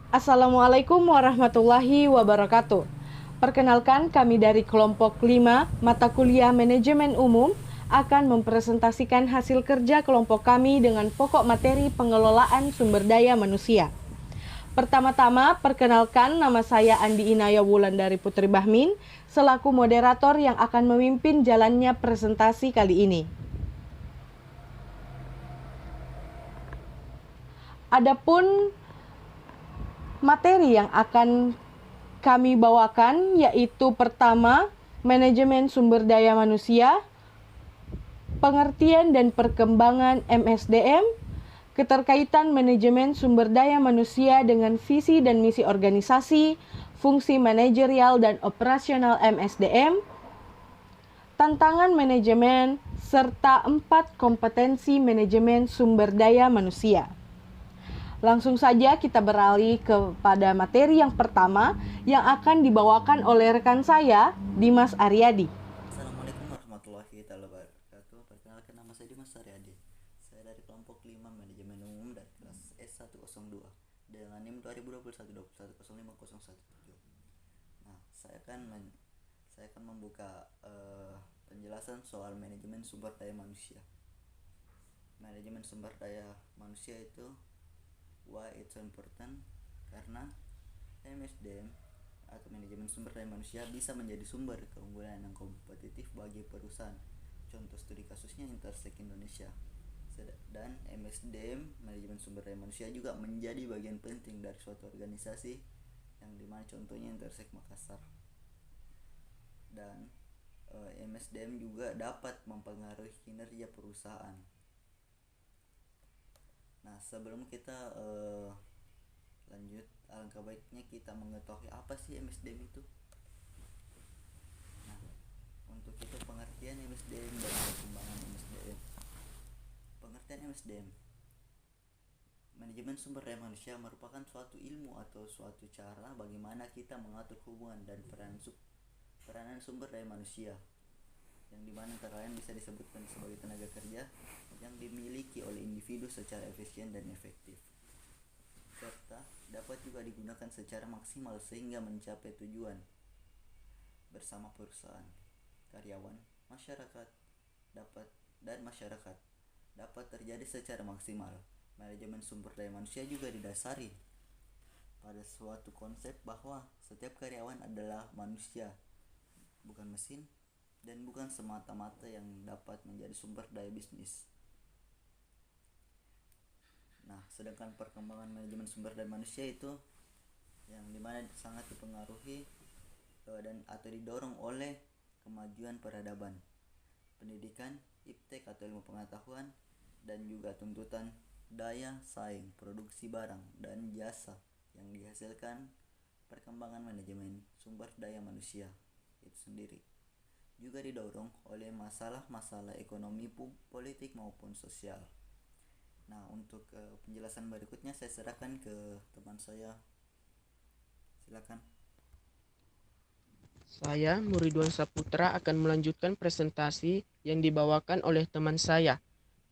Assalamualaikum warahmatullahi wabarakatuh. Perkenalkan, kami dari kelompok 5 mata kuliah manajemen umum akan mempresentasikan hasil kerja kelompok kami dengan pokok materi pengelolaan sumber daya manusia. Pertama-tama, perkenalkan, nama saya Andi Inaya Wulandari Putri Bahmin selaku moderator yang akan memimpin jalannya presentasi kali ini. Adapun materi yang akan kami bawakan yaitu pertama, manajemen sumber daya manusia, pengertian dan perkembangan MSDM, keterkaitan manajemen sumber daya manusia dengan visi dan misi organisasi, fungsi manajerial dan operasional MSDM, tantangan manajemen, serta 4 kompetensi manajemen sumber daya manusia. Langsung saja kita beralih kepada materi yang pertama yang akan dibawakan oleh rekan saya, Dimas Aryadi. Assalamualaikum warahmatullahi wabarakatuh. Perkenalkan, nama saya Dimas Aryadi. Saya dari kelompok 5 manajemen umum dari kelas S102 dengan NIM 2021-210501. Nah, saya akan membuka penjelasan soal manajemen sumber daya manusia. Manajemen sumber daya manusia itu why it's so important, karena MSDM atau manajemen sumber daya manusia bisa menjadi sumber keunggulan yang kompetitif bagi perusahaan. Contoh studi kasusnya Intersek Indonesia. Dan MSDM, manajemen sumber daya manusia, juga menjadi bagian penting dari suatu organisasi yang dimana contohnya Intersek Makassar. Dan MSDM juga dapat mempengaruhi kinerja perusahaan. Nah, sebelum kita lanjut, alangkah baiknya kita mengetahui apa sih MSDM itu. Nah, untuk itu pengertian MSDM dan perkembangan MSDM. Pengertian MSDM: manajemen sumber daya manusia merupakan suatu ilmu atau suatu cara bagaimana kita mengatur hubungan dan peranan sumber daya manusia, yang dimana antara lain bisa disebutkan sebagai tenaga kerja yang dimiliki oleh individu secara efisien dan efektif, serta dapat juga digunakan secara maksimal sehingga mencapai tujuan bersama perusahaan, karyawan, masyarakat dapat terjadi secara maksimal. Manajemen sumber daya manusia juga didasari pada suatu konsep bahwa setiap karyawan adalah manusia, bukan mesin, dan bukan semata-mata yang dapat menjadi sumber daya bisnis. Nah, sedangkan perkembangan manajemen sumber daya manusia itu yang dimana sangat dipengaruhi dan atau didorong oleh kemajuan peradaban, pendidikan, iptek atau ilmu pengetahuan, dan juga tuntutan daya saing produksi barang dan jasa yang dihasilkan perkembangan manajemen sumber daya manusia itu sendiri. Juga didorong oleh masalah-masalah ekonomi, politik maupun sosial. Nah, untuk penjelasan berikutnya saya serahkan ke teman saya. Silakan. Saya, Nuridwan Saputra, akan melanjutkan presentasi yang dibawakan oleh teman saya.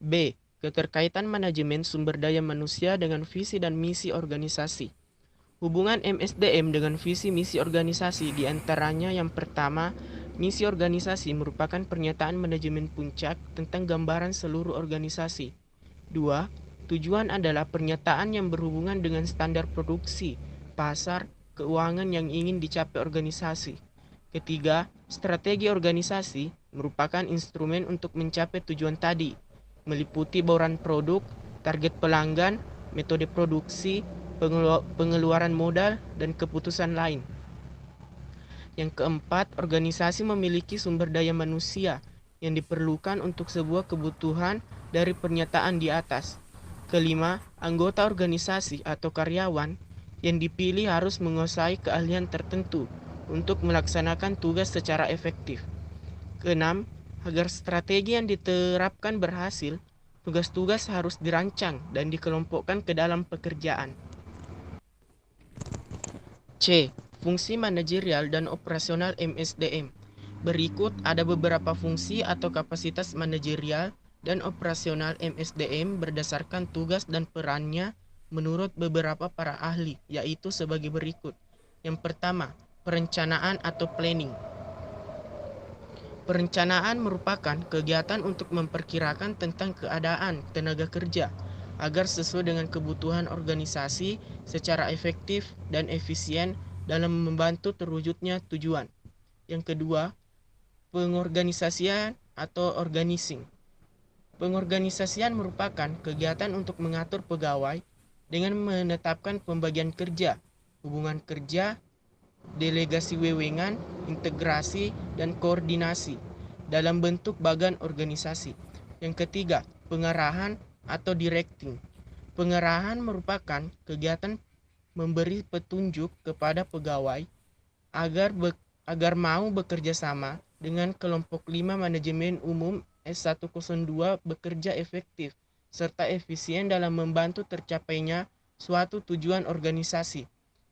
B. Keterkaitan manajemen sumber daya manusia dengan visi dan misi organisasi. Hubungan MSDM dengan visi misi organisasi diantaranya yang pertama, misi organisasi merupakan pernyataan manajemen puncak tentang gambaran seluruh organisasi. 2. Tujuan adalah pernyataan yang berhubungan dengan standar produksi, pasar, keuangan yang ingin dicapai organisasi. Ketiga, strategi organisasi merupakan instrumen untuk mencapai tujuan tadi, meliputi bauran produk, target pelanggan, metode produksi, pengeluaran modal, dan keputusan lain. Yang keempat, organisasi memiliki sumber daya manusia yang diperlukan untuk sebuah kebutuhan dari pernyataan di atas. Kelima, anggota organisasi atau karyawan yang dipilih harus menguasai keahlian tertentu untuk melaksanakan tugas secara efektif. Keenam, agar strategi yang diterapkan berhasil, tugas-tugas harus dirancang dan dikelompokkan ke dalam pekerjaan. C. Fungsi manajerial dan operasional MSDM. Berikut ada beberapa fungsi atau kapasitas manajerial dan operasional MSDM berdasarkan tugas dan perannya menurut beberapa para ahli, yaitu sebagai berikut. Yang pertama, perencanaan atau planning. Perencanaan merupakan kegiatan untuk memperkirakan tentang keadaan tenaga kerja agar sesuai dengan kebutuhan organisasi secara efektif dan efisien dalam membantu terwujudnya tujuan. Yang kedua, pengorganisasian atau organizing. Pengorganisasian merupakan kegiatan untuk mengatur pegawai dengan menetapkan pembagian kerja, hubungan kerja, delegasi wewengan, integrasi, dan koordinasi dalam bentuk bagan organisasi. Yang ketiga, pengarahan atau directing. Pengarahan merupakan kegiatan memberi petunjuk kepada pegawai agar mau bekerja sama dengan kelompok 5 manajemen umum S102 bekerja efektif serta efisien dalam membantu tercapainya suatu tujuan organisasi.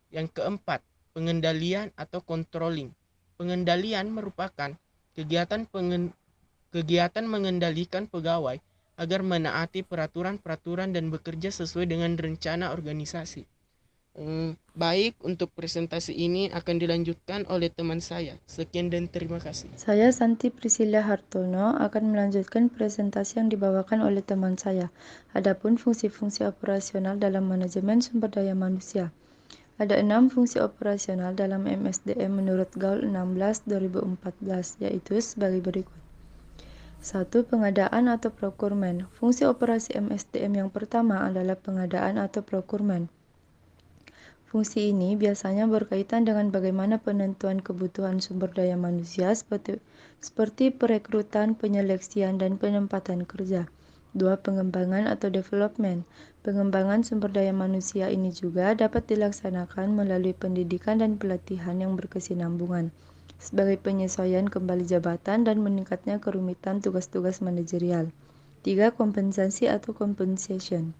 Yang keempat, pengendalian atau controlling. Pengendalian merupakan kegiatan mengendalikan pegawai agar menaati peraturan-peraturan dan bekerja sesuai dengan rencana organisasi. Baik, untuk presentasi ini akan dilanjutkan oleh teman saya. Sekian dan terima kasih. Saya Santi Priscilla Hartono akan melanjutkan presentasi yang dibawakan oleh teman saya. Adapun fungsi-fungsi operasional dalam manajemen sumber daya manusia. Ada 6 fungsi operasional dalam MSDM menurut Gaul 16/2014, yaitu sebagai berikut. 1. Pengadaan atau procurement. Fungsi operasi MSDM yang pertama adalah pengadaan atau procurement. Fungsi ini biasanya berkaitan dengan bagaimana penentuan kebutuhan sumber daya manusia seperti perekrutan, penyeleksian, dan penempatan kerja. 2. Pengembangan atau development. Pengembangan sumber daya manusia ini juga dapat dilaksanakan melalui pendidikan dan pelatihan yang berkesinambungan sebagai penyesuaian kembali jabatan dan meningkatnya kerumitan tugas-tugas manajerial. 3. Kompensasi atau compensation.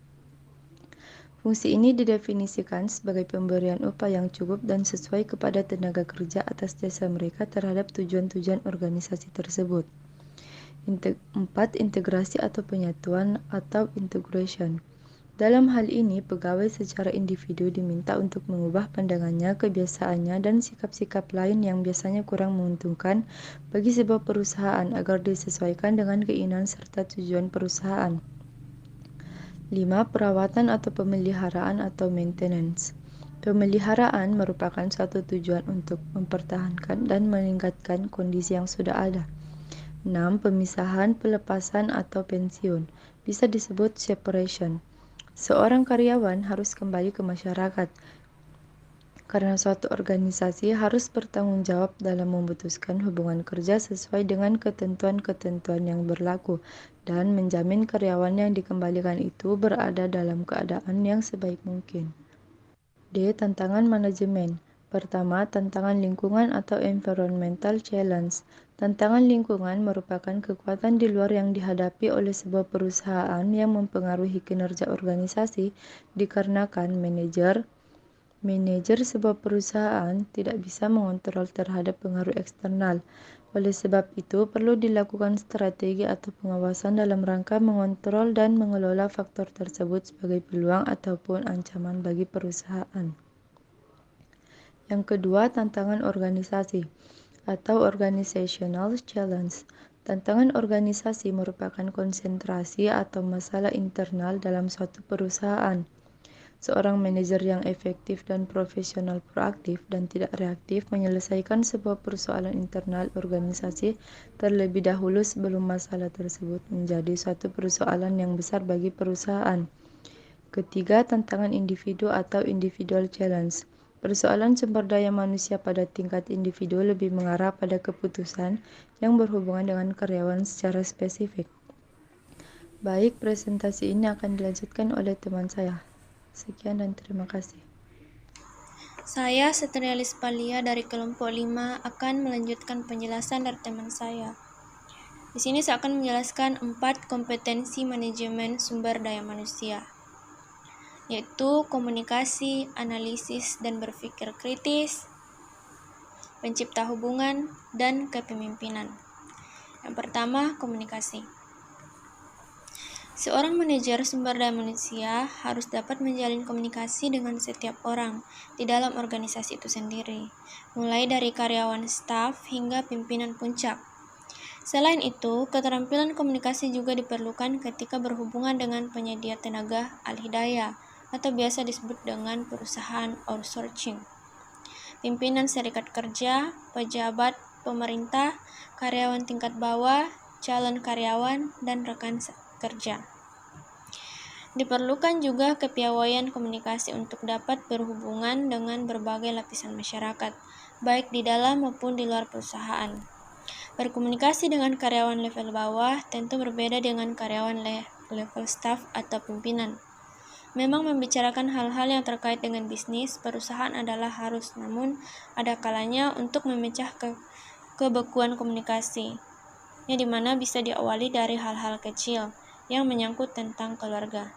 Fungsi ini didefinisikan sebagai pemberian upah yang cukup dan sesuai kepada tenaga kerja atas jasa mereka terhadap tujuan-tujuan organisasi tersebut. 4. Integrasi atau penyatuan atau integration. Dalam hal ini, pegawai secara individu diminta untuk mengubah pandangannya, kebiasaannya, dan sikap-sikap lain yang biasanya kurang menguntungkan bagi sebuah perusahaan agar disesuaikan dengan keinginan serta tujuan perusahaan. 5. Perawatan atau pemeliharaan atau maintenance. Pemeliharaan merupakan suatu tujuan untuk mempertahankan dan meningkatkan kondisi yang sudah ada. 6. Pemisahan, pelepasan, atau pensiun. Bisa disebut separation. Seorang karyawan harus kembali ke masyarakat karena suatu organisasi harus bertanggung jawab dalam memutuskan hubungan kerja sesuai dengan ketentuan-ketentuan yang berlaku dan menjamin karyawan yang dikembalikan itu berada dalam keadaan yang sebaik mungkin. D. Tantangan manajemen. Pertama, tantangan lingkungan atau environmental challenge. Tantangan lingkungan merupakan kekuatan di luar yang dihadapi oleh sebuah perusahaan yang mempengaruhi kinerja organisasi dikarenakan manajer sebuah perusahaan tidak bisa mengontrol terhadap pengaruh eksternal. Oleh sebab itu, perlu dilakukan strategi atau pengawasan dalam rangka mengontrol dan mengelola faktor tersebut sebagai peluang ataupun ancaman bagi perusahaan. Yang kedua, tantangan organisasi atau organizational challenge. Tantangan organisasi merupakan konsentrasi atau masalah internal dalam suatu perusahaan. Seorang manajer yang efektif dan profesional proaktif dan tidak reaktif menyelesaikan sebuah persoalan internal organisasi terlebih dahulu sebelum masalah tersebut menjadi suatu persoalan yang besar bagi perusahaan. Ketiga, tantangan individu atau individual challenge. Persoalan sumber daya manusia pada tingkat individu lebih mengarah pada keputusan yang berhubungan dengan karyawan secara spesifik. Baik, presentasi ini akan dilanjutkan oleh teman saya. Sekian dan terima kasih. Saya Setrialis Palia dari kelompok 5 akan melanjutkan penjelasan dari teman saya. Di sini saya akan menjelaskan 4 kompetensi manajemen sumber daya manusia, yaitu komunikasi, analisis dan berpikir kritis, pencipta hubungan, dan kepemimpinan. Yang pertama, komunikasi. Seorang manajer sumber daya manusia harus dapat menjalin komunikasi dengan setiap orang di dalam organisasi itu sendiri, mulai dari karyawan staf hingga pimpinan puncak. Selain itu, keterampilan komunikasi juga diperlukan ketika berhubungan dengan penyedia tenaga alih daya atau biasa disebut dengan perusahaan outsourcing, pimpinan serikat kerja, pejabat pemerintah, karyawan tingkat bawah, calon karyawan, dan rekan kerja. Diperlukan juga kepiawaian komunikasi untuk dapat berhubungan dengan berbagai lapisan masyarakat, baik di dalam maupun di luar perusahaan. Berkomunikasi dengan karyawan level bawah tentu berbeda dengan karyawan level staff atau pimpinan. Memang membicarakan hal-hal yang terkait dengan bisnis perusahaan adalah harus, namun ada kalanya untuk memecah kebekuan komunikasi, yang dimana bisa diawali dari hal-hal kecil yang menyangkut tentang keluarga.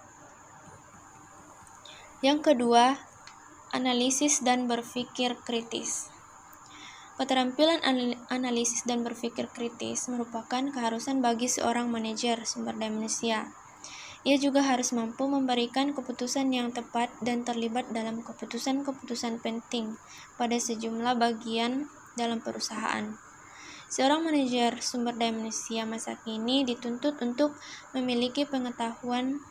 Yang kedua, analisis dan berpikir kritis. Keterampilan analisis dan berpikir kritis merupakan keharusan bagi seorang manajer sumber daya manusia. Ia juga harus mampu memberikan keputusan yang tepat dan terlibat dalam keputusan-keputusan penting pada sejumlah bagian dalam perusahaan. Seorang manajer sumber daya manusia masa kini dituntut untuk memiliki pengetahuan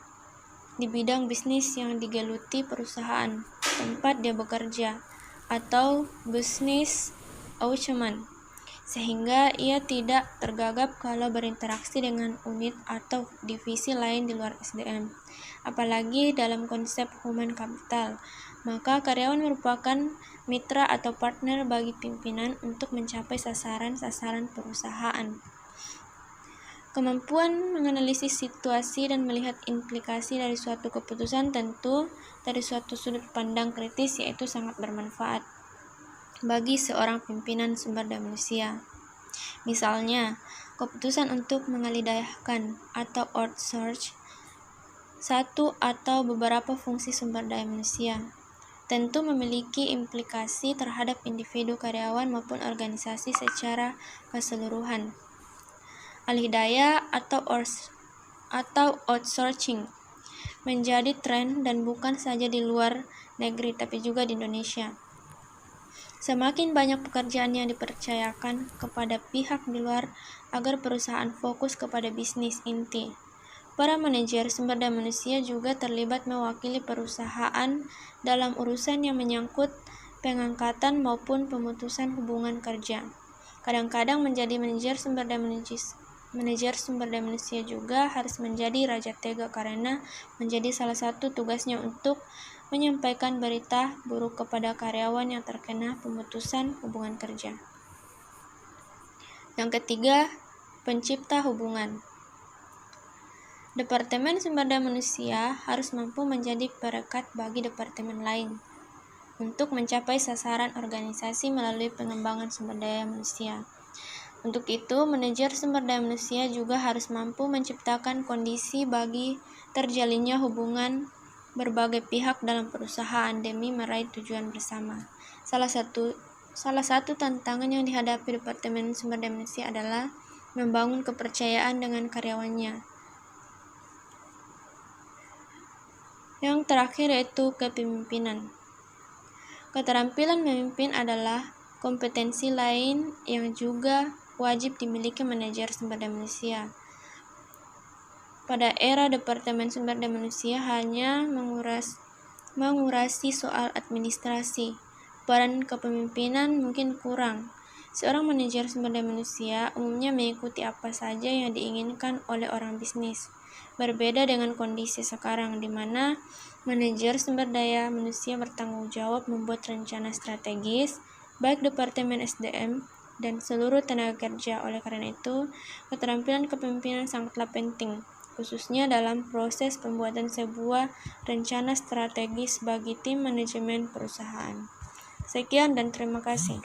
di bidang bisnis yang digeluti perusahaan tempat dia bekerja atau business acumen, sehingga ia tidak tergagap kalau berinteraksi dengan unit atau divisi lain di luar SDM. Apalagi dalam konsep human capital, maka karyawan merupakan mitra atau partner bagi pimpinan untuk mencapai sasaran-sasaran perusahaan. Kemampuan menganalisis situasi dan melihat implikasi dari suatu keputusan tentu dari suatu sudut pandang kritis yaitu sangat bermanfaat bagi seorang pimpinan sumber daya manusia. Misalnya, keputusan untuk mengalihdayakan atau outsource satu atau beberapa fungsi sumber daya manusia tentu memiliki implikasi terhadap individu karyawan maupun organisasi secara keseluruhan. Alih daya atau outsourcing menjadi tren dan bukan saja di luar negeri tapi juga di Indonesia. Semakin banyak pekerjaan yang dipercayakan kepada pihak di luar agar perusahaan fokus kepada bisnis inti. Para manajer sumber daya manusia juga terlibat mewakili perusahaan dalam urusan yang menyangkut pengangkatan maupun pemutusan hubungan kerja. Kadang-kadang menjadi manajer sumber daya manusia juga harus menjadi raja tega karena menjadi salah satu tugasnya untuk menyampaikan berita buruk kepada karyawan yang terkena pemutusan hubungan kerja. Yang ketiga, pencipta hubungan. Departemen sumber daya manusia harus mampu menjadi perekat bagi departemen lain untuk mencapai sasaran organisasi melalui pengembangan sumber daya manusia. Untuk itu, manajer sumber daya manusia juga harus mampu menciptakan kondisi bagi terjalinnya hubungan berbagai pihak dalam perusahaan demi meraih tujuan bersama. Salah satu tantangan yang dihadapi Departemen Sumber Daya Manusia adalah membangun kepercayaan dengan karyawannya. Yang terakhir yaitu kepemimpinan. Keterampilan memimpin adalah kompetensi lain yang juga wajib dimiliki manajer sumber daya manusia. Pada era Departemen Sumber Daya Manusia hanya mengurasi soal administrasi, peran kepemimpinan mungkin kurang. Seorang manajer sumber daya manusia umumnya mengikuti apa saja yang diinginkan oleh orang bisnis. Berbeda dengan kondisi sekarang di mana manajer sumber daya manusia bertanggung jawab membuat rencana strategis, baik Departemen SDM dan seluruh tenaga kerja. Oleh karena itu, keterampilan kepemimpinan sangatlah penting, khususnya dalam proses pembuatan sebuah rencana strategis bagi tim manajemen perusahaan. Sekian dan terima kasih.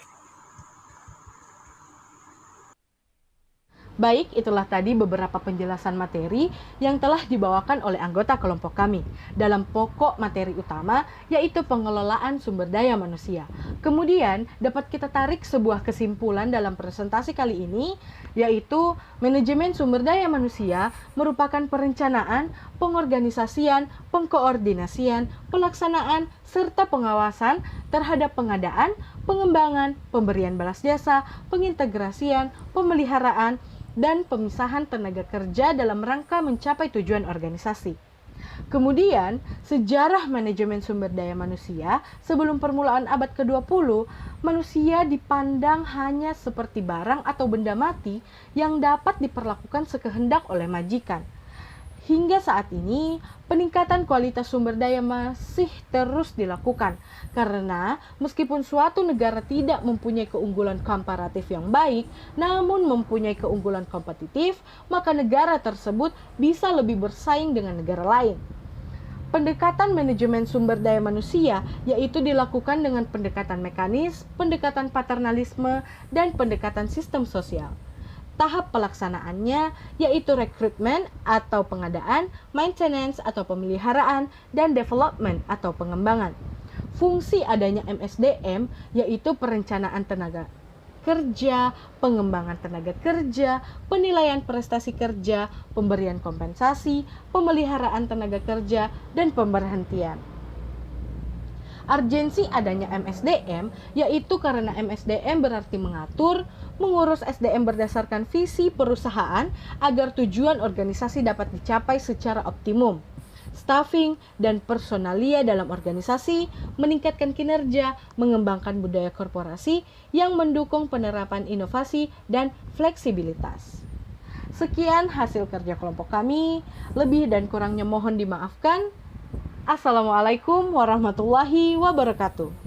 Baik, itulah tadi beberapa penjelasan materi yang telah dibawakan oleh anggota kelompok kami dalam pokok materi utama, yaitu pengelolaan sumber daya manusia. Kemudian, dapat kita tarik sebuah kesimpulan dalam presentasi kali ini, yaitu manajemen sumber daya manusia merupakan perencanaan, pengorganisasian, pengkoordinasian, pelaksanaan, serta pengawasan terhadap pengadaan, pengembangan, pemberian balas jasa, pengintegrasian, pemeliharaan, dan pemisahan tenaga kerja dalam rangka mencapai tujuan organisasi. Kemudian, sejarah manajemen sumber daya manusia sebelum permulaan abad ke-20, manusia dipandang hanya seperti barang atau benda mati yang dapat diperlakukan sekehendak oleh majikan. Hingga saat ini, peningkatan kualitas sumber daya masih terus dilakukan karena meskipun suatu negara tidak mempunyai keunggulan komparatif yang baik, namun mempunyai keunggulan kompetitif, maka negara tersebut bisa lebih bersaing dengan negara lain. Pendekatan manajemen sumber daya manusia yaitu dilakukan dengan pendekatan mekanis, pendekatan paternalisme, dan pendekatan sistem sosial. Tahap pelaksanaannya yaitu rekrutmen atau pengadaan, maintenance atau pemeliharaan, dan development atau pengembangan. Fungsi adanya MSDM yaitu perencanaan tenaga kerja, pengembangan tenaga kerja, penilaian prestasi kerja, pemberian kompensasi, pemeliharaan tenaga kerja, dan pemberhentian. Urgensi adanya MSDM yaitu karena MSDM berarti mengatur, mengurus SDM berdasarkan visi perusahaan agar tujuan organisasi dapat dicapai secara optimum. Staffing dan personalia dalam organisasi, meningkatkan kinerja, mengembangkan budaya korporasi yang mendukung penerapan inovasi dan fleksibilitas. Sekian hasil kerja kelompok kami, lebih dan kurangnya mohon dimaafkan. Assalamualaikum warahmatullahi wabarakatuh.